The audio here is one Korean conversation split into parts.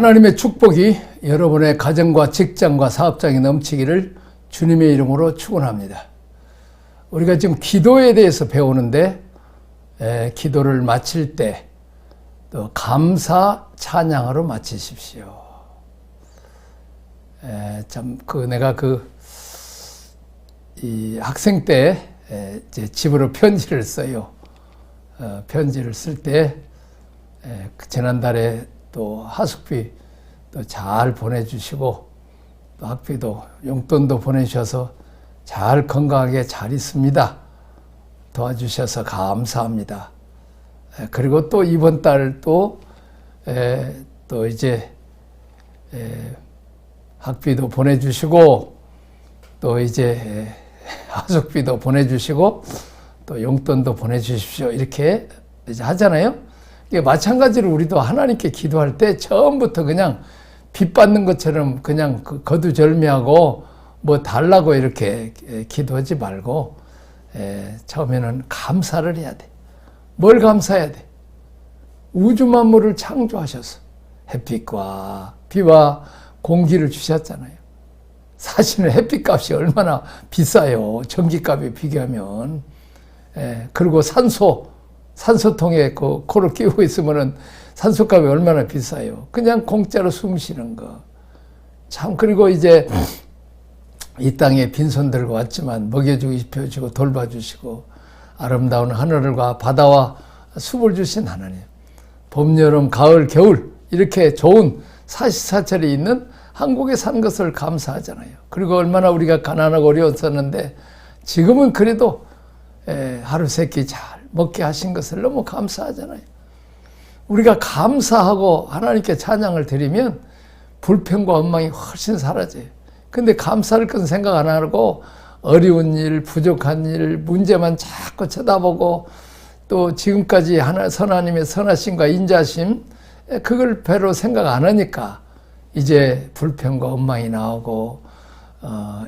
하나님의 축복이 여러분의 가정과 직장과 사업장에 넘치기를 주님의 이름으로 축원합니다. 우리가 지금 기도에 대해서 배우는데 기도를 마칠 때 또 감사 찬양으로 마치십시오. 내가 이 학생 때 이제 집으로 편지를 써요. 편지를 쓸 때 지난달에 또 하숙비 또 잘 보내주시고 또 학비도 용돈도 보내주셔서 잘 건강하게 잘 있습니다. 도와주셔서 감사합니다. 그리고 또 이번 달 또 이제 학비도 보내주시고 또 이제 하숙비도 보내주시고 또 용돈도 보내주십시오. 이렇게 이제 하잖아요. 이게 마찬가지로 우리도 하나님께 기도할 때 처음부터 그냥 빚 받는 것처럼 그냥 거두절미하고 뭐 달라고 이렇게 기도하지 말고 처음에는 감사를 해야 돼. 뭘 감사해야 돼? 우주 만물을 창조하셔서 햇빛과 비와 공기를 주셨잖아요. 사실은 햇빛값이 얼마나 비싸요. 전기값에 비교하면. 그리고 산소통에 코를 끼우고 있으면은 산소값이 얼마나 비싸요. 그냥 공짜로 숨 쉬는 거. 참, 그리고 이제 이 땅에 빈손 들고 왔지만 먹여주고 입혀주고 돌봐주시고 아름다운 하늘과 바다와 숲을 주신 하나님. 봄, 여름, 가을, 겨울 이렇게 좋은 사시사철이 있는 한국에 산 것을 감사하잖아요. 그리고 얼마나 우리가 가난하고 어려웠었는데 지금은 그래도 하루 세끼 잘 먹게 하신 것을 너무 감사하잖아요. 우리가 감사하고 하나님께 찬양을 드리면 불평과 원망이 훨씬 사라져요. 근데 감사할 건 생각 안 하고 어려운 일, 부족한 일, 문제만 자꾸 쳐다보고 또 지금까지 하나님의 선하심과 인자심 그걸 배로 생각 안 하니까 이제 불평과 원망이 나오고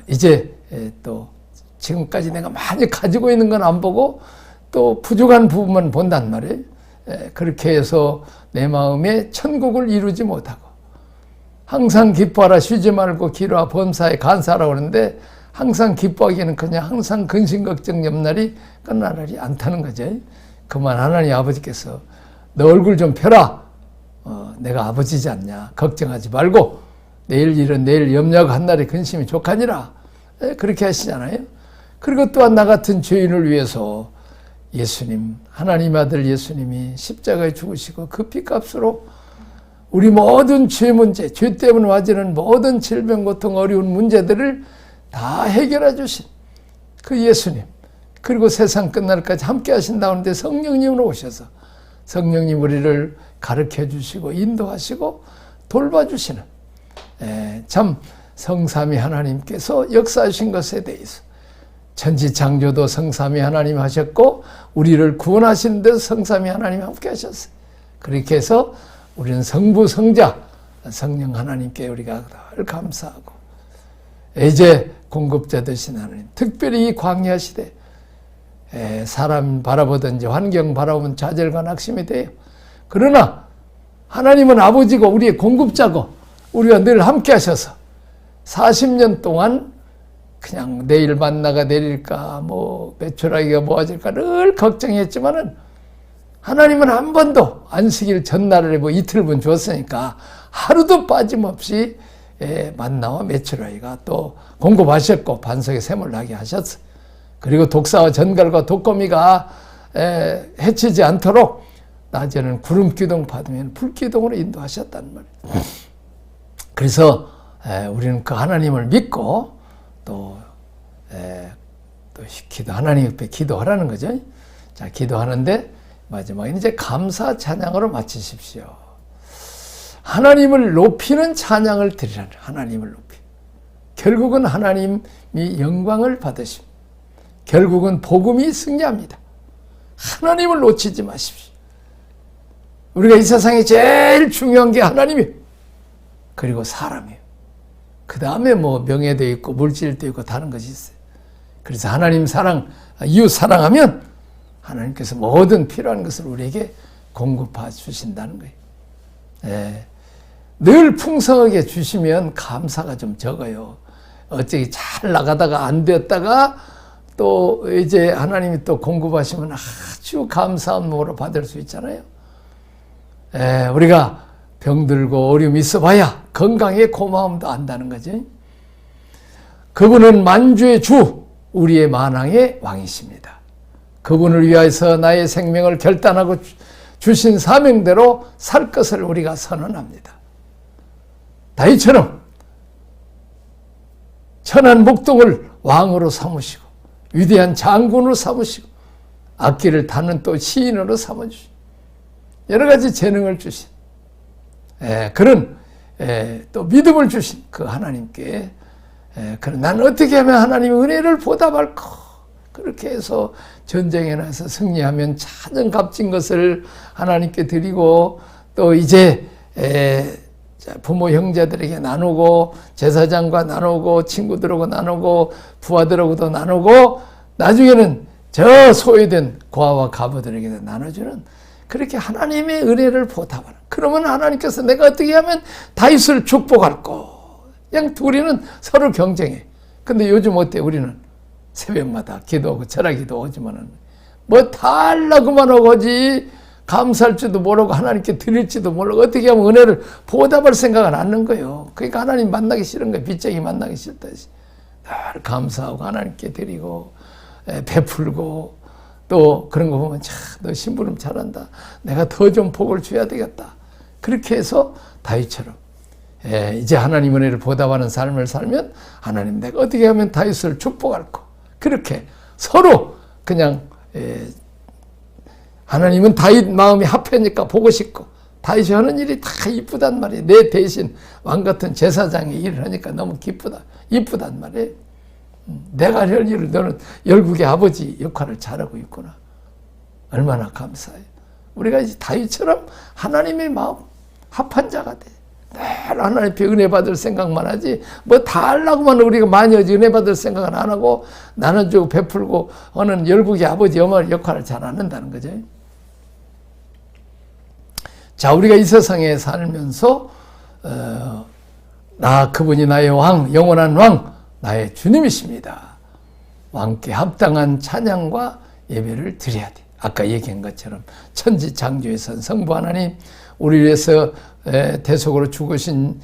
이제 또 지금까지 내가 많이 가지고 있는 건 안 보고 또 부족한 부분만 본단 말이에요. 그렇게 해서 내 마음에 천국을 이루지 못하고 항상 기뻐하라 쉬지 말고 기도와 범사에 간사하라고 그러는데 항상 기뻐하기는 그냥 항상 근심 걱정 옆날이 끝나지 않다는 거죠. 그만 하나님 아버지께서 너 얼굴 좀 펴라. 내가 아버지지 않냐. 걱정하지 말고 내일 일은 내일 염려하고 한날의 근심이 족하니라. 그렇게 하시잖아요. 그리고 또한 나 같은 죄인을 위해서 예수님, 하나님 아들 예수님이 십자가에 죽으시고 그 피값으로 우리 모든 죄 문제, 죄 때문에 와지는 모든 질병, 고통, 어려운 문제들을 다 해결해 주신 그 예수님, 그리고 세상 끝날까지 함께 하신다는데 성령님으로 오셔서 성령님 우리를 가르쳐 주시고 인도하시고 돌봐주시는 참 성삼위 하나님께서 역사하신 것에 대해서 천지창조도 성삼위 하나님 하셨고 우리를 구원하시는 데서 성삼위 하나님 함께 하셨어요. 그렇게 해서 우리는 성부 성자 성령 하나님께 우리가 늘 감사하고 이제 공급자 되신 하나님, 특별히 이 광야 시대 사람 바라보든지 환경 바라보면 좌절과 낙심이 돼요. 그러나 하나님은 아버지고 우리의 공급자고 우리와 늘 함께 하셔서 40년 동안 그냥 내일 만나가 내릴까 뭐 메추라기가 모아질까 늘 걱정했지만은 하나님은 한 번도 안식일 전날에 뭐 이틀분 줬으니까 하루도 빠짐없이 만나와 메추라기가 또 공급하셨고 반석에 샘을 나게 하셨어요. 그리고 독사와 전갈과 독거미가 해치지 않도록 낮에는 구름기둥 받으면 불기둥으로 인도하셨단 말이에요. 그래서 우리는 그 하나님을 믿고 또 하나님 옆에 기도하라는 거죠. 자, 기도하는데 마지막에 이제 감사 찬양으로 마치십시오. 하나님을 높이는 찬양을 드리라는 하나님을 높이. 결국은 하나님이 영광을 받으십니다. 결국은 복음이 승리합니다. 하나님을 놓치지 마십시오. 우리가 이 세상에 제일 중요한 게 하나님이에요. 그리고 사람이에요. 그 다음에 뭐 명예도 있고 물질도 있고 다른 것이 있어요. 그래서 하나님 사랑, 이웃 사랑하면 하나님께서 모든 필요한 것을 우리에게 공급해 주신다는 거예요. 늘 풍성하게 주시면 감사가 좀 적어요. 어쩌기 잘 나가다가 안 되었다가 또 이제 하나님이 또 공급하시면 아주 감사한 몸으로 받을 수 있잖아요. 우리가 병들고 어려움이 있어봐야 건강에 고마움도 안다는 거지. 그분은 만주의 주, 우리의 만왕의 왕이십니다. 그분을 위하여서 나의 생명을 결단하고 주신 사명대로 살 것을 우리가 선언합니다. 다윗처럼 천한 목동을 왕으로 삼으시고 위대한 장군으로 삼으시고 악기를 다는 또 시인으로 삼아주시고 여러 가지 재능을 주신 그런 또 믿음을 주신 그 하나님께 그럼 나는 어떻게 하면 하나님의 은혜를 보답할까? 그렇게 해서 전쟁에 나서 승리하면 찾은 값진 것을 하나님께 드리고 또 이제 부모 형제들에게 나누고 제사장과 나누고 친구들하고 나누고 부하들하고도 나누고 나중에는 저 소외된 고아와 과부들에게도 나눠주는 그렇게 하나님의 은혜를 보답하는. 그러면 하나님께서 내가 어떻게 하면 다윗을 축복할까? 그냥 우리는 서로 경쟁해. 근데 요즘 어때? 우리는 새벽마다 기도하고 철학기도 오지만은 뭐 달라고만 하고지 감사할 줄도 모르고 하나님께 드릴지도 모르고 어떻게 하면 은혜를 보답할 생각은 않는 거예요. 그러니까 하나님 만나기 싫은 거예요. 빚쟁이 만나기 싫다지. 늘 감사하고 하나님께 드리고 베풀고 또 그런 거 보면 참 너 심부름 잘한다. 내가 더 좀 복을 줘야 되겠다. 그렇게 해서 다윗처럼 이제 하나님 은혜를 보답하는 삶을 살면 하나님 내가 어떻게 하면 다윗을 축복할까. 그렇게 서로 그냥 하나님은 다윗 마음이 합하니까 보고 싶고 다윗이 하는 일이 다 이쁘단 말이에요. 내 대신 왕같은 제사장의 일을 하니까 너무 이쁘단 말이에요. 내가 할 일을 너는 열국의 아버지 역할을 잘하고 있구나. 얼마나 감사해요. 우리가 이제 다윗처럼 하나님의 마음 합한 자가 돼. 늘 하나님께 은혜 받을 생각만 하지 뭐 다 하려고만 우리가 많이 하지 은혜 받을 생각은 안 하고 나눠주고 베풀고 하는 열국의 아버지 어머니 역할을 잘 안 한다는 거죠. 자, 우리가 이 세상에 살면서 그분이 나의 왕, 영원한 왕, 나의 주님이십니다. 왕께 합당한 찬양과 예배를 드려야 돼. 아까 얘기한 것처럼 천지창조의 선 성부 하나님, 우리 위해서 대속으로 죽으신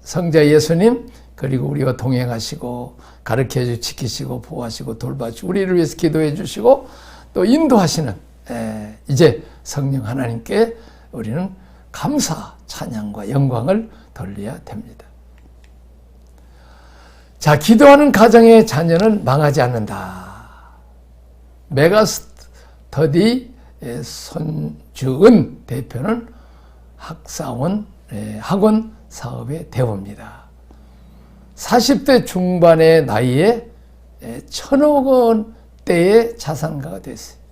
성자 예수님, 그리고 우리와 동행하시고 가르쳐주시고 지키시고 보호하시고 돌봐주시고 우리를 위해서 기도해 주시고 또 인도하시는 이제 성령 하나님께 우리는 감사, 찬양과 영광을 돌려야 됩니다. 자, 기도하는 가정의 자녀는 망하지 않는다. 메가스터디 손주은 대표는 학원 사업의 대부입니다. 40대 중반의 나이에 1,000억 원대의 자산가가 됐어요.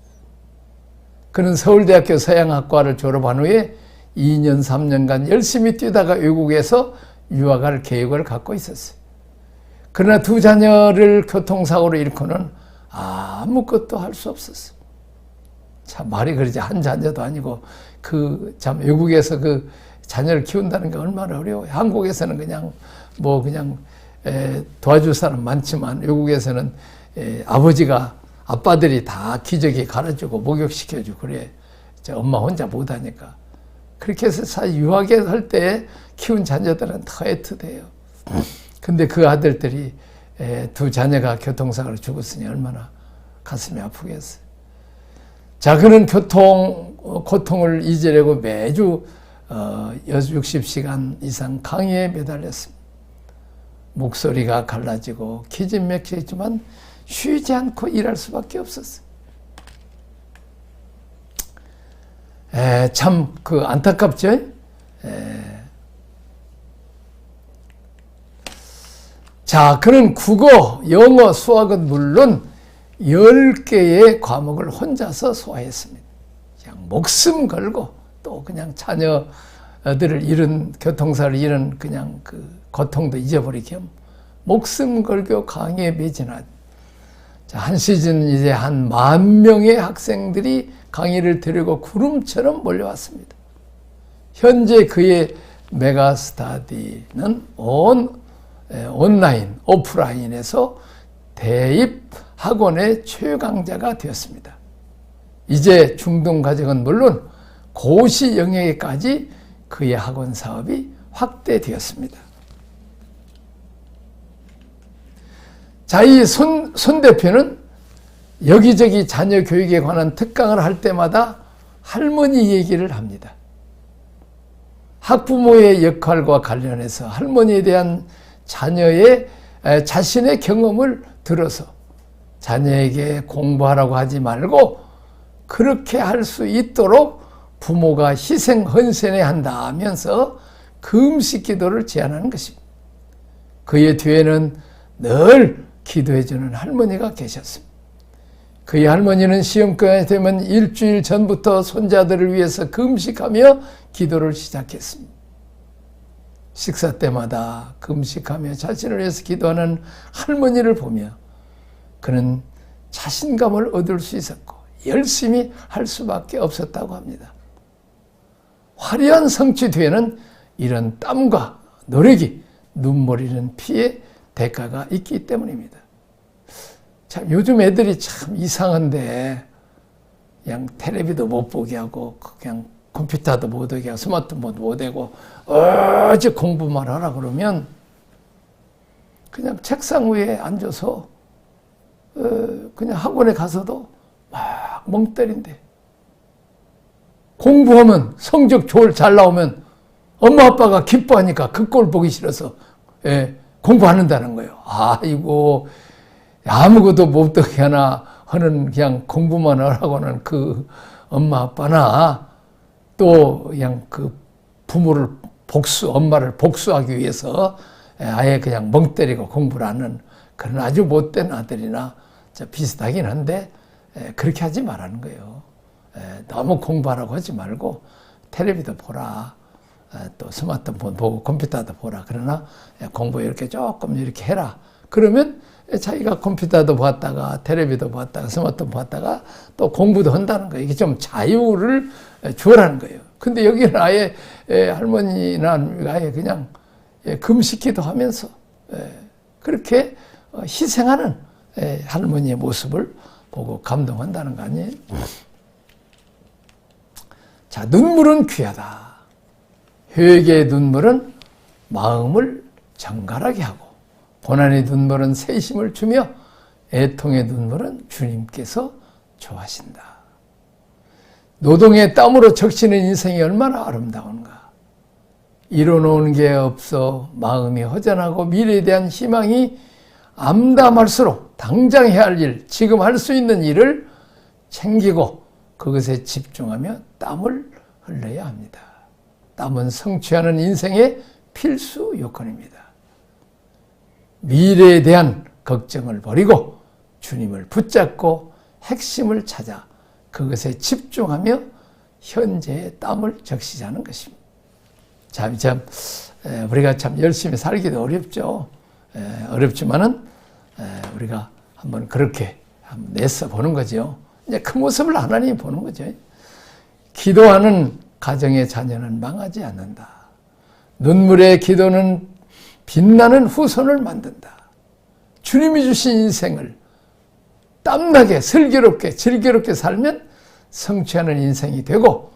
그는 서울대학교 서양학과를 졸업한 후에 2년, 3년간 열심히 뛰다가 외국에서 유학할 계획을 갖고 있었어요. 그러나 두 자녀를 교통사고로 잃고는 아무것도 할 수 없었어요. 참 말이 그러지 한 자녀도 아니고 참 외국에서 그 자녀를 키운다는 게 얼마나 어려워요. 한국에서는 그냥 도와줄 사람 많지만 외국에서는 아빠들이 다 기저귀 갈아주고 목욕시켜주고 그래. 엄마 혼자 못하니까. 그렇게 해서 사실 유학에 할 때 키운 자녀들은 더 애틋해요. 근데 그 아들들이 두 자녀가 교통사고로 죽었으니 얼마나 가슴이 아프겠어요. 자, 그는 고통을 잊으려고 매주 60시간 이상 강의에 매달렸습니다. 목소리가 갈라지고 기진맥진했지만 쉬지 않고 일할 수밖에 없었어요. 참 안타깝죠? 자, 그는 국어, 영어, 수학은 물론 10개의 과목을 혼자서 소화했습니다. 그냥 목숨 걸고 또 그냥 자녀들을 잃은, 교통사를 잃은 그냥 그 고통도 잊어버리게 목숨 걸고 강의에 매진하죠. 자, 한 시즌 이제 한 10,000명의 학생들이 강의를 들으고 구름처럼 몰려왔습니다. 현재 그의 메가스터디는 온라인, 오프라인에서 대입 학원의 최강자가 되었습니다. 이제 중동 가정은 물론 고시 영역에까지 그의 학원 사업이 확대되었습니다. 자, 이 손 대표는 여기저기 자녀 교육에 관한 특강을 할 때마다 할머니 얘기를 합니다. 학부모의 역할과 관련해서 할머니에 대한 자신의 경험을 들어서 자녀에게 공부하라고 하지 말고 그렇게 할 수 있도록 부모가 희생 헌신해야 한다 하면서 금식 기도를 제안하는 것입니다. 그의 뒤에는 늘 기도해주는 할머니가 계셨습니다. 그의 할머니는 시험기간이 되면 일주일 전부터 손자들을 위해서 금식하며 기도를 시작했습니다. 식사 때마다 금식하며 자신을 위해서 기도하는 할머니를 보며 그는 자신감을 얻을 수 있었고 열심히 할 수밖에 없었다고 합니다. 화려한 성취 뒤에는 이런 땀과 노력이 눈물이는 피의 대가가 있기 때문입니다. 참 요즘 애들이 참 이상한데 그냥 텔레비도 못 보게 하고 그냥 컴퓨터도 못 오게 하고 스마트폰도 못 하고 어제 공부만 하라 그러면 그냥 책상 위에 앉아서 그냥 학원에 가서도 막 멍 때린대. 공부하면 성적 잘 나오면 엄마 아빠가 기뻐하니까 그 꼴 보기 싫어서 공부하는다는 거예요. 아이고 아무것도 못되게 하나 하는 그냥 공부만 하라고는 그 엄마 아빠나 또 그냥 그 부모를 엄마를 복수하기 위해서 아예 그냥 멍 때리고 공부를 하는 그런 아주 못된 아들이나 비슷하긴 한데 그렇게 하지 말라는 거예요. 너무 공부하라고 하지 말고 텔레비도 보라. 또 스마트폰 보고 컴퓨터도 보라. 그러나 공부 이렇게 조금 이렇게 해라. 그러면 자기가 컴퓨터도 봤다가 텔레비도 봤다가 스마트폰 봤다가 또 공부도 한다는 거예요. 이게 좀 자유를 주라는 거예요. 근데 여기는 아예 할머니나 아예 그냥 금식기도 하면서 그렇게 희생하는 할머니의 모습을 보고 감동한다는 거 아니에요? 자, 눈물은 귀하다. 회개의 눈물은 마음을 정갈하게 하고 고난의 눈물은 세심을 주며 애통의 눈물은 주님께서 좋아하신다. 노동의 땀으로 적시는 인생이 얼마나 아름다운가. 이뤄놓은 게 없어 마음이 허전하고 미래에 대한 희망이 암담할수록 당장 해야 할 일, 지금 할 수 있는 일을 챙기고 그것에 집중하며 땀을 흘려야 합니다. 땀은 성취하는 인생의 필수 요건입니다. 미래에 대한 걱정을 버리고 주님을 붙잡고 핵심을 찾아 그것에 집중하며 현재의 땀을 적시자는 것입니다. 참 우리가 참 열심히 살기도 어렵죠. 어렵지만은 우리가 한번 그렇게 한번 내서 보는 거죠. 이제 그 모습을 하나님이 보는 거죠. 기도하는 가정의 자녀는 망하지 않는다. 눈물의 기도는 빛나는 후손을 만든다. 주님이 주신 인생을 땀나게 슬기롭게 즐겁게 살면 성취하는 인생이 되고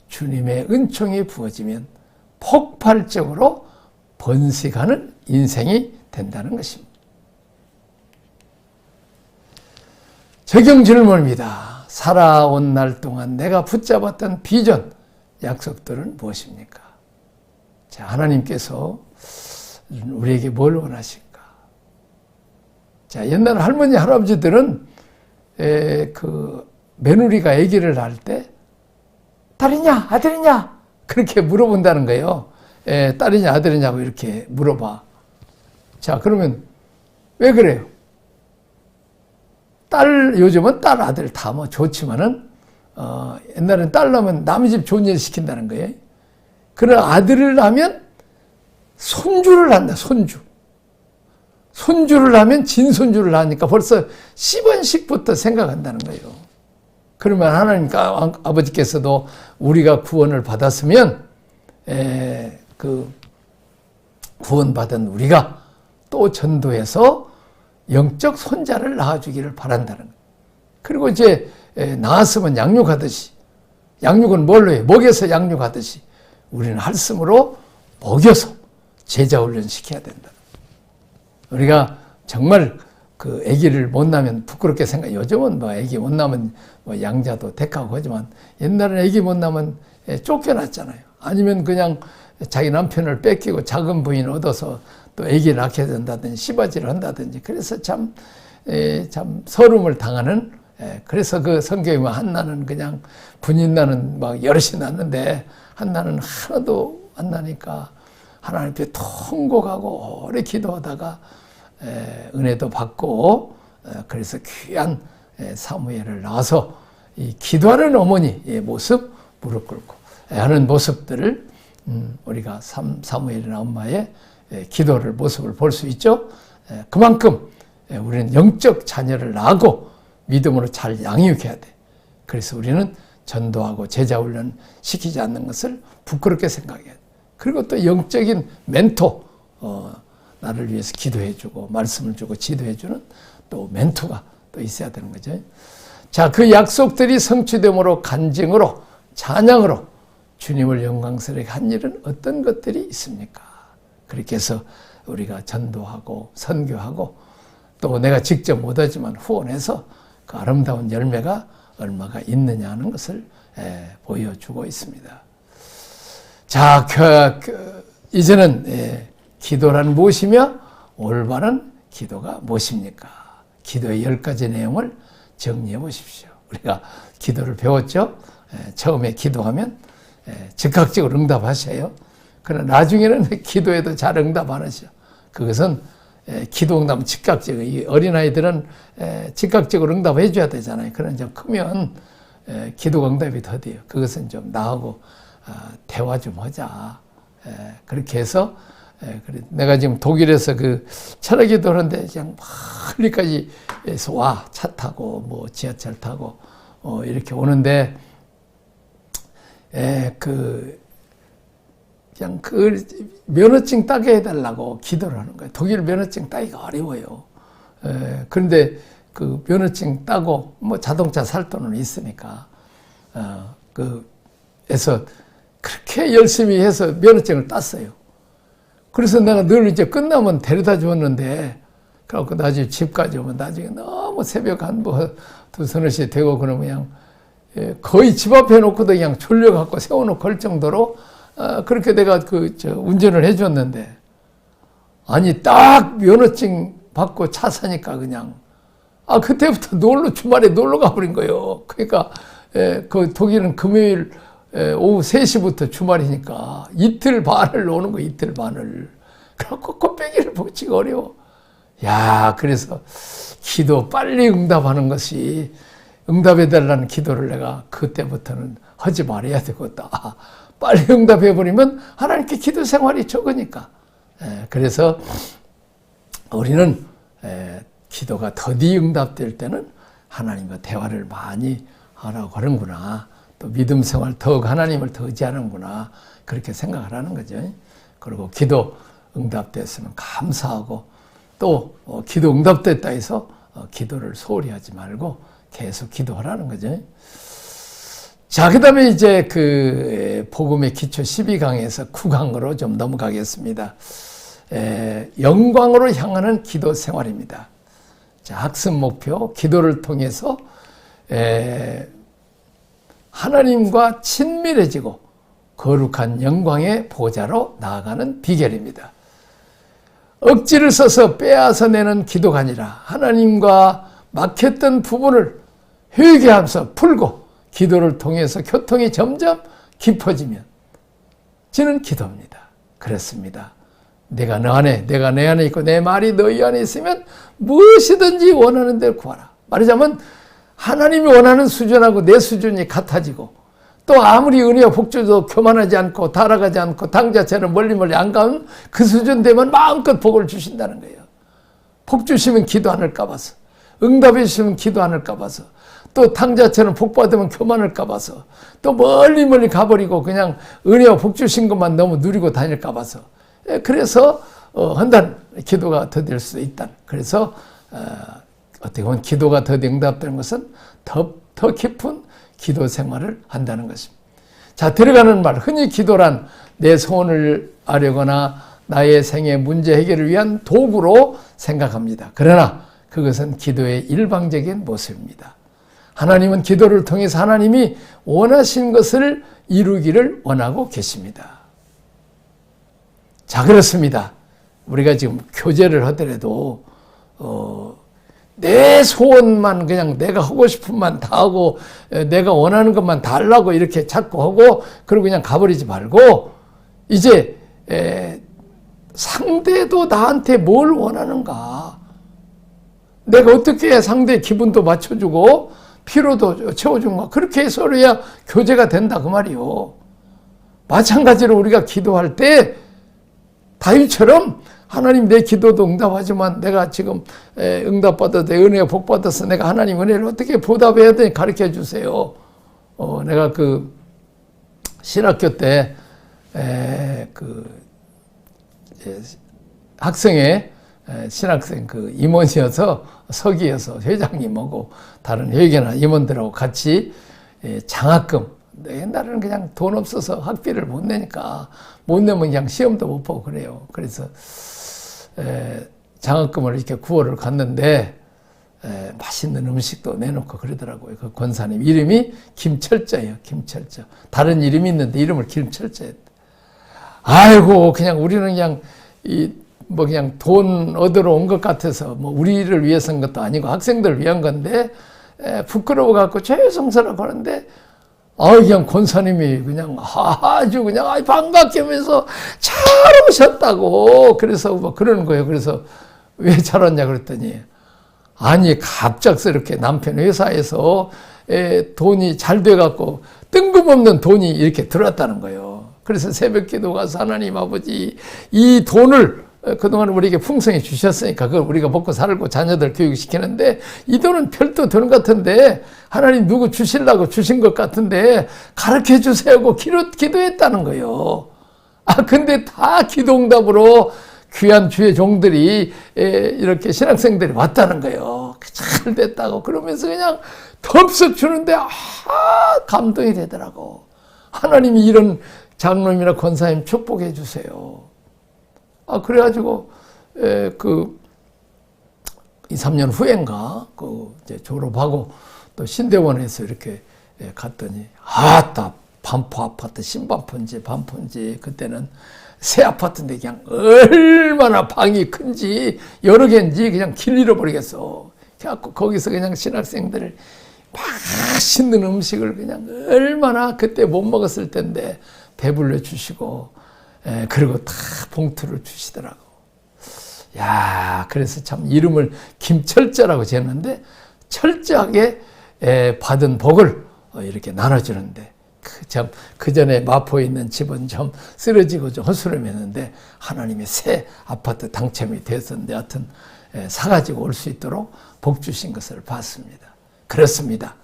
주님의 은총이 부어지면 폭발적으로 번식하는 인생이 된다는 것입니다. 적용 질문입니다. 살아온 날 동안 내가 붙잡았던 비전, 약속들은 무엇입니까? 자, 하나님께서 우리에게 뭘 원하실까? 자, 옛날 할머니, 할아버지들은 그 며느리가 아기를 낳을 때 딸이냐, 아들이냐? 그렇게 물어본다는 거예요. 딸이냐, 아들이냐고 이렇게 물어봐. 자, 그러면 왜 그래요? 요즘은 딸, 아들 다 뭐 좋지만은, 옛날엔 딸 낳으면 남의 집 좋은 일 시킨다는 거예요. 그러나 아들을 낳으면 손주를 낳는다, 손주. 손주를 낳으면 진손주를 낳으니까 벌써 10원씩부터 생각한다는 거예요. 그러면 하나님 아버지께서도 우리가 구원을 받았으면 그 구원받은 우리가 또 전도해서 영적 손자를 낳아주기를 바란다는 거예요. 그리고 이제 낳았으면 양육하듯이, 양육은 뭘로 해요? 먹여서 양육하듯이 우리는 할씀으로 먹여서 제자 훈련 시켜야 된다. 우리가 정말 그 아기를 못 낳으면 부끄럽게 생각. 요즘은 뭐 아기 못 낳으면 뭐 양자도 택하고 하지만 옛날에는 아기 못 낳으면 쫓겨났잖아요. 아니면 그냥 자기 남편을 뺏기고 작은 부인 얻어서 또 아기를 낳게 된다든지 시바지를 한다든지 그래서 참 서름을 당하는. 그래서 그 성경에 보면 한나는 그냥 분인나는 막 여럿이 낳는데 한나는 하나도 안 나니까 하나님 앞에 통곡하고 오래 기도하다가 은혜도 받고 그래서 귀한 사무엘을 낳아서 이 기도하는 어머니의 모습 무릎 꿇고 하는 모습들을 우리가 사무엘이나 엄마의 기도를 모습을 볼 수 있죠. 그만큼 우리는 영적 자녀를 낳고 믿음으로 잘 양육해야 돼. 그래서 우리는 전도하고 제자훈련 시키지 않는 것을 부끄럽게 생각해야 돼. 그리고 또 영적인 멘토, 나를 위해서 기도해주고 말씀을 주고 지도해주는 또 멘토가 또 있어야 되는 거죠. 자, 그 약속들이 성취됨으로 간증으로 찬양으로 주님을 영광스럽게 한 일은 어떤 것들이 있습니까? 그렇게 해서 우리가 전도하고 선교하고 또 내가 직접 못하지만 후원해서 그 아름다운 열매가 얼마가 있느냐 하는 것을 보여주고 있습니다. 자, 이제는 기도란 무엇이며 올바른 기도가 무엇입니까? 기도의 10가지 내용을 정리해 보십시오. 우리가 기도를 배웠죠? 처음에 기도하면 즉각적으로 응답하셔요. 그러나 나중에는 기도에도 잘 응답 안 하셔. 그것은 기도 응답은 즉각적으로, 이 어린아이들은 즉각적으로 응답해 줘야 되잖아요. 그러나 좀 크면 기도 응답이 더뎌요. 그것은 좀 나하고 대화 좀 하자. 그렇게 해서 내가 지금 독일에서 그 철학기도 하는데 그냥 멀리까지에서 와. 차 타고 뭐 지하철 타고 이렇게 오는데 그냥 그 면허증 따게 해달라고 기도를 하는 거예요. 독일 면허증 따기가 어려워요. 그런데 그 면허증 따고 뭐 자동차 살 돈은 있으니까 그래서 그렇게 열심히 해서 면허증을 땄어요. 그래서 내가 늘 이제 끝나면 데려다 주었는데 그래갖고 나중에 집까지 오면 나중에 너무 새벽 한 뭐 2-3시 되고 그러면 그냥 거의 집 앞에 놓고도 그냥 졸려갖고 세워놓고 할 정도로 그렇게 내가 운전을 해줬는데, 아니, 딱 면허증 받고 차 사니까 그냥, 그때부터 주말에 놀러 가버린 거예요. 그러니까, 그 독일은 금요일 오후 3시부터 주말이니까 이틀 반을 노는 거, 이틀 반을. 그래갖고 곱빼기를 먹기가 어려워. 야, 그래서 기도 빨리 응답하는 것이, 응답해달라는 기도를 내가 그때부터는 하지 말아야 되겠다. 빨리 응답해버리면 하나님께 기도 생활이 적으니까. 그래서 우리는 기도가 더디 응답될 때는 하나님과 대화를 많이 하라고 하는구나. 또 믿음 생활 더욱 하나님을 더 의지하는구나. 그렇게 생각을 하는 거죠. 그리고 기도 응답됐으면 감사하고 또 기도 응답됐다 해서 기도를 소홀히 하지 말고 계속 기도하라는 거죠. 자, 그 다음에 이제 그 복음의 기초 12강에서 9강으로 좀 넘어가겠습니다. 영광으로 향하는 기도 생활입니다. 자, 학습 목표, 기도를 통해서 하나님과 친밀해지고 거룩한 영광의 보좌로 나아가는 비결입니다. 억지를 써서 빼앗아 내는 기도가 아니라 하나님과 막혔던 부분을 회개하면서 풀고 기도를 통해서 교통이 점점 깊어지면 지는 기도입니다. 그렇습니다. 내가 내 안에 있고 내 말이 너희 안에 있으면 무엇이든지 원하는 대로 구하라. 말하자면 하나님이 원하는 수준하고 내 수준이 같아지고 또 아무리 은혜와 복주도 교만하지 않고 타락하지 않고 당 자체는 멀리 안 가면 그 수준 되면 마음껏 복을 주신다는 거예요. 복 주시면 기도 않을까 봐서, 응답해 주시면 기도 않을까 봐서, 또 탕자처럼 복 받으면 교만할까 봐서, 또 멀리 멀리 가버리고 그냥 은혜와 복 주신 것만 너무 누리고 다닐까 봐서, 그래서 한단 기도가 더딜 수도 있다. 그래서 어떻게 보면 기도가 더 응답되는 것은 더 깊은 기도 생활을 한다는 것입니다. 자, 들어가는 말, 흔히 기도란 내 소원을 아려거나 나의 생애 문제 해결을 위한 도구로 생각합니다. 그러나 그것은 기도의 일방적인 모습입니다. 하나님은 기도를 통해서 하나님이 원하신 것을 이루기를 원하고 계십니다. 자, 그렇습니다. 우리가 지금 교제를 하더라도 내 소원만 그냥 내가 하고 싶은 만 다 하고 내가 원하는 것만 다 하려고 이렇게 자꾸 하고 그리고 그냥 가버리지 말고 이제 상대도 나한테 뭘 원하는가, 내가 어떻게 해야 상대의 기분도 맞춰주고 피로도 채워준가, 그렇게 해서야 교제가 된다 그 말이요. 마찬가지로 우리가 기도할 때 다윗처럼 하나님 내 기도도 응답하지만 내가 지금 응답받아도 내 은혜가 복받아서 내가 하나님 은혜를 어떻게 보답해야 되는지 가르쳐 주세요. 내가 그 신학교 때 학생회 신학생 그 임원이어서 서기여서 회장님하고 다른 회계나 임원들하고 같이 장학금, 옛날에는 그냥 돈 없어서 학비를 못 내니까 못 내면 그냥 시험도 못 보고 그래요. 그래서 장학금을 이렇게 구호를 갔는데 맛있는 음식도 내놓고 그러더라고요. 그 권사님 이름이 김철자예요. 김철자. 다른 이름이 있는데 이름을 김철자 했다. 아이고 그냥 우리는 그냥 그냥 돈 얻으러 온 것 같아서 뭐 우리를 위해서 한 것도 아니고 학생들을 위한 건데 부끄러워 갖고 죄송스럽고 하는데 그냥 권사님이 그냥 아주 그냥 반갑게 하면서 잘 오셨다고 그래서 뭐 그러는 거예요. 그래서 왜 잘 왔냐 그랬더니 아니 갑작스럽게 남편 회사에서 돈이 잘 돼갖고 뜬금없는 돈이 이렇게 들어왔다는 거예요. 그래서 새벽 기도 가서 하나님 아버지 이 돈을 그동안 우리에게 풍성히 주셨으니까 그걸 우리가 먹고 살고 자녀들 교육시키는데 이 돈은 별도 돈 같은데 하나님 누구 주시려고 주신 것 같은데 가르쳐 주세요 하고 기도했다는 거예요. 근데 다 기도응답으로 귀한 주의 종들이 이렇게 신학생들이 왔다는 거예요. 잘 됐다고 그러면서 그냥 덥석 주는데 감동이 되더라고. 하나님이 이런 장로님이나 권사님 축복해 주세요. 그래가지고, 2, 3년 후인가, 이제 졸업하고 또 신대원에서 이렇게 갔더니, 아따, 반포 아파트, 신반포인지 반포인지, 그때는 새 아파트인데 그냥 얼마나 방이 큰지, 여러 개인지 그냥 길 잃어버리겠어. 그래갖고 거기서 그냥 신학생들 맛있는 음식을 그냥 얼마나 그때 못 먹었을 텐데 배불러 주시고, 그리고 다 봉투를 주시더라고. 야, 그래서 참 이름을 김철자라고 지었는데 철저하게 받은 복을 이렇게 나눠주는데 그 전에 마포에 있는 집은 좀 쓰러지고 좀 허술함했는데 하나님의 새 아파트 당첨이 되었는데 하여튼 사가지고 올 수 있도록 복 주신 것을 봤습니다. 그렇습니다.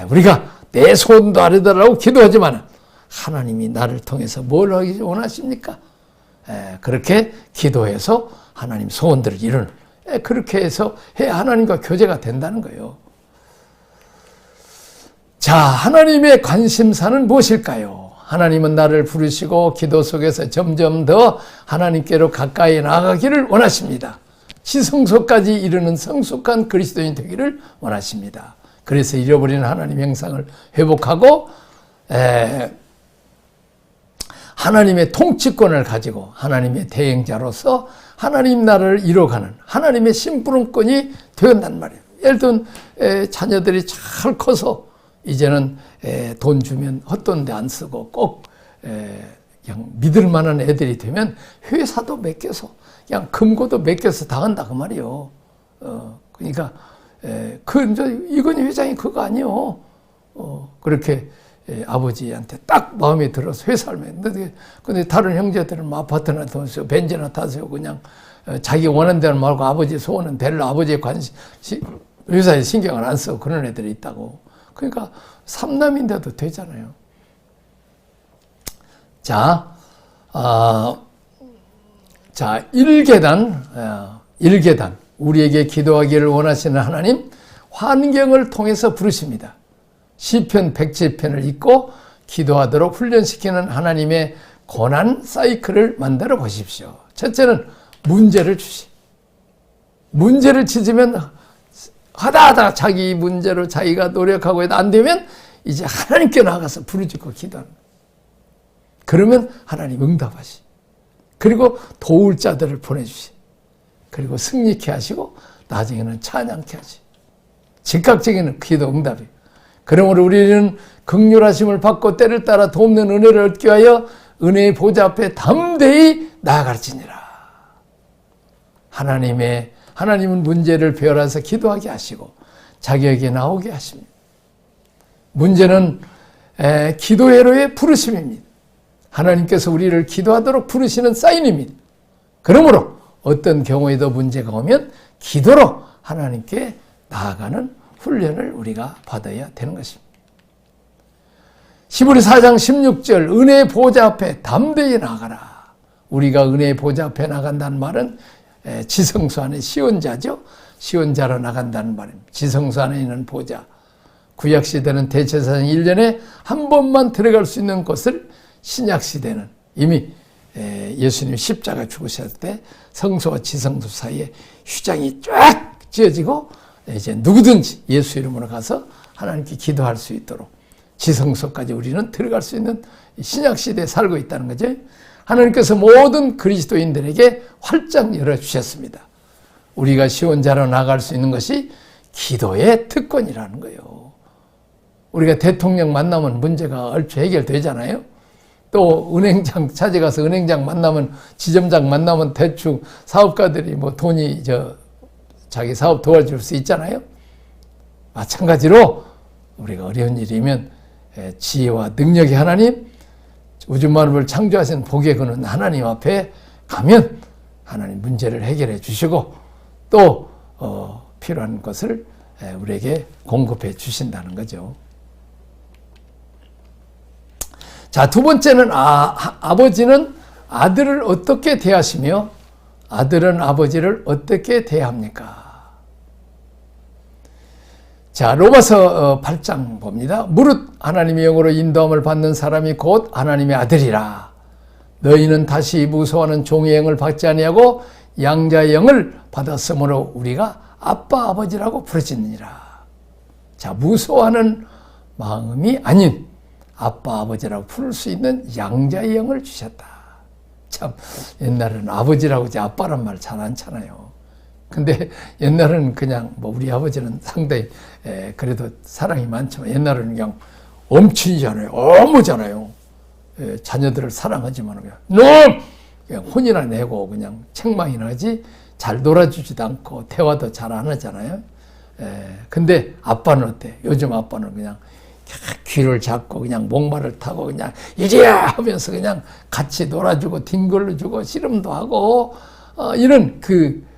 우리가 내 소원도 아뢰달라고 기도하지만 하나님이 나를 통해서 뭘 하기 원하십니까? 그렇게 기도해서 하나님 소원들을 이루는, 그렇게 해서 하나님과 교제가 된다는 거예요. 자, 하나님의 관심사는 무엇일까요? 하나님은 나를 부르시고 기도 속에서 점점 더 하나님께로 가까이 나아가기를 원하십니다. 지성소까지 이르는 성숙한 그리스도인 되기를 원하십니다. 그래서 잃어버리는 하나님 형상을 회복하고 하나님의 통치권을 가지고 하나님의 대행자로서 하나님 나라를 이뤄가는 하나님의 심부름꾼이 되었단 말이에요. 예를 들면 자녀들이 잘 커서 이제는 돈 주면 헛돈 데 안 쓰고 꼭 그냥 믿을 만한 애들이 되면 회사도 맡겨서 그냥 금고도 맡겨서 당한다 그 말이에요. 그러니까 이건희 회장이 그거 아니요. 그렇게 아버지한테 딱 마음에 들어서 회사를 맺는데 근데 다른 형제들은 뭐 아파트나 타세요, 벤츠나 타세요. 그냥 자기 원하는 대로 말고 아버지 소원은 될라 아버지의 의사에 신경을 안 쓰고 그런 애들이 있다고. 그러니까 삼남인데도 되잖아요. 자, 1계단. 우리에게 기도하기를 원하시는 하나님, 환경을 통해서 부르십니다. 시편 107편을 읽고 기도하도록 훈련시키는 하나님의 고난 사이클을 만들어 보십시오. 첫째는 문제를 주시. 문제를 찾으면 하다 자기 문제로 자기가 노력하고 해도 안 되면 이제 하나님께 나가서 부르짖고 기도하는 거예요. 그러면 하나님 응답하시. 그리고 도울 자들을 보내주시. 그리고 승리케 하시고 나중에는 찬양케 하시. 즉각적인 기도 응답이에요. 그러므로 우리는 긍휼하심을 받고 때를 따라 돕는 은혜를 얻기 위하여 은혜의 보좌 앞에 담대히 나아갈지니라. 하나님은 문제를 배열해서 기도하게 하시고 자기에게 나오게 하십니다. 문제는 기도회로의 부르심입니다. 하나님께서 우리를 기도하도록 부르시는 사인입니다. 그러므로 어떤 경우에도 문제가 오면 기도로 하나님께 나아가는 훈련을 우리가 받아야 되는 것입니다. 히브리 4장 16절 은혜의 보좌 앞에 담대히 나가라. 우리가 은혜의 보좌 앞에 나간다는 말은 지성소 안에 시온자죠. 시온자로 나간다는 말입니다. 지성소 안에 있는 보좌. 구약시대는 대제사장 1년에 한 번만 들어갈 수 있는 곳을 신약시대는 이미 예수님 십자가 죽으셨을 때 성소와 지성소 사이에 휴장이 쫙 지어지고 이제 누구든지 예수 이름으로 가서 하나님께 기도할 수 있도록 지성소까지 우리는 들어갈 수 있는 신약시대에 살고 있다는 거죠. 하나님께서 모든 그리스도인들에게 활짝 열어주셨습니다. 우리가 시온자로 나갈 수 있는 것이 기도의 특권이라는 거예요. 우리가 대통령 만나면 문제가 얼추 해결되잖아요. 또 은행장 찾아가서 은행장 만나면 지점장 만나면 대충 사업가들이 뭐 돈이 자기 사업 도와줄 수 있잖아요. 마찬가지로 우리가 어려운 일이면 지혜와 능력의 하나님, 우주 만물을 창조하신 복의 근원 하나님 앞에 가면 하나님 문제를 해결해 주시고 또 필요한 것을 우리에게 공급해 주신다는 거죠. 자, 두 번째는 아버지는 아들을 어떻게 대하시며 아들은 아버지를 어떻게 대합니까? 자, 로마서 8장 봅니다. 무릇 하나님의 영으로 인도함을 받는 사람이 곧 하나님의 아들이라. 너희는 다시 무서워하는 종의 영을 받지 아니하고 양자의 영을 받았으므로 우리가 아빠 아버지라고 부르짖느니라. 자, 무서워하는 마음이 아닌 아빠 아버지라고 부를 수 있는 양자의 영을 주셨다. 참 옛날에는 아버지라고 하지 아빠란 말 잘 안 찾아요. 근데 옛날에는 그냥 뭐 우리 아버지는 상당히 그래도 사랑이 많지만 옛날에는 그냥 엄친이잖아요. 어머잖아요. 자녀들을 사랑하지만 그냥 놈! 그냥 혼이나 내고 그냥 책망이나 하지 잘 놀아주지도 않고 대화도 잘 안 하잖아요. 근데 아빠는 어때? 요즘 아빠는 그냥 귀를 잡고 그냥 목마를 타고 그냥 이리야 하면서 그냥 같이 놀아주고 뒹굴러주고 씨름도 하고 이런 그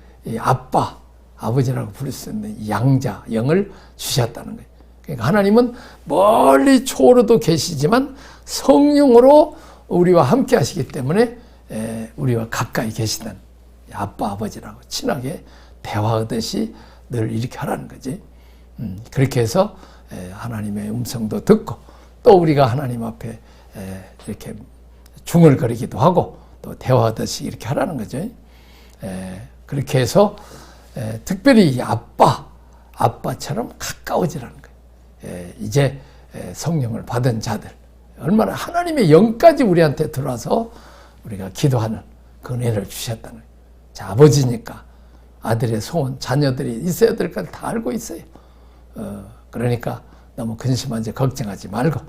아버지라고 부를 수 있는 양자 영을 주셨다는 거예요. 그러니까 하나님은 멀리 초로도 계시지만 성령으로 우리와 함께 하시기 때문에 우리와 가까이 계시는 아빠 아버지라고 친하게 대화하듯이 늘 이렇게 하라는 거지. 그렇게 해서 하나님의 음성도 듣고 또 우리가 하나님 앞에 이렇게 중얼거리기도 하고 또 대화하듯이 이렇게 하라는 거죠. 그렇게 해서 특별히 아빠처럼 가까워지라는 거예요. 이제 성령을 받은 자들 얼마나 하나님의 영까지 우리한테 들어와서 우리가 기도하는 그 은혜를 주셨다는 거예요. 자, 아버지니까 아들의 소원, 자녀들이 있어야 될 걸 다 알고 있어요. 그러니까 너무 근심하지 걱정하지 말고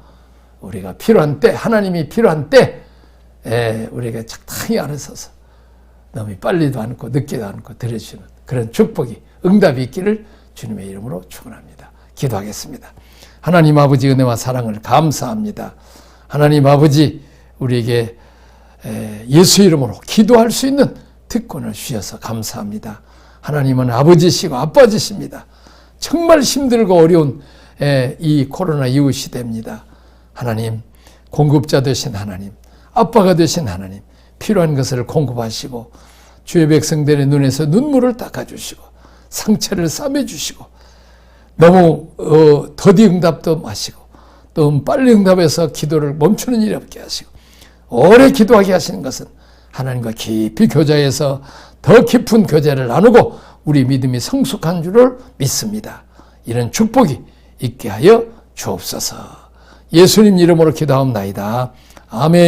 우리가 필요한 때, 하나님이 필요한 때 우리에게 적당히 알아서서 너무 빨리도 않고 늦게도 않고 들어주시는 그런 축복이 응답이 있기를 주님의 이름으로 축원합니다. 기도하겠습니다. 하나님 아버지 은혜와 사랑을 감사합니다. 하나님 아버지 우리에게 예수 이름으로 기도할 수 있는 특권을 주셔서 감사합니다. 하나님은 아버지시고 아빠지십니다. 정말 힘들고 어려운 이 코로나 이후 시대입니다. 하나님, 공급자 되신 하나님, 아빠가 되신 하나님, 필요한 것을 공급하시고 주의 백성들의 눈에서 눈물을 닦아주시고 상처를 싸매주시고 너무 더디 응답도 마시고 또 빨리 응답해서 기도를 멈추는 일이 없게 하시고 오래 기도하게 하시는 것은 하나님과 깊이 교제해서 더 깊은 교제를 나누고 우리 믿음이 성숙한 줄을 믿습니다. 이런 축복이 있게 하여 주옵소서. 예수님 이름으로 기도하옵나이다. 아멘.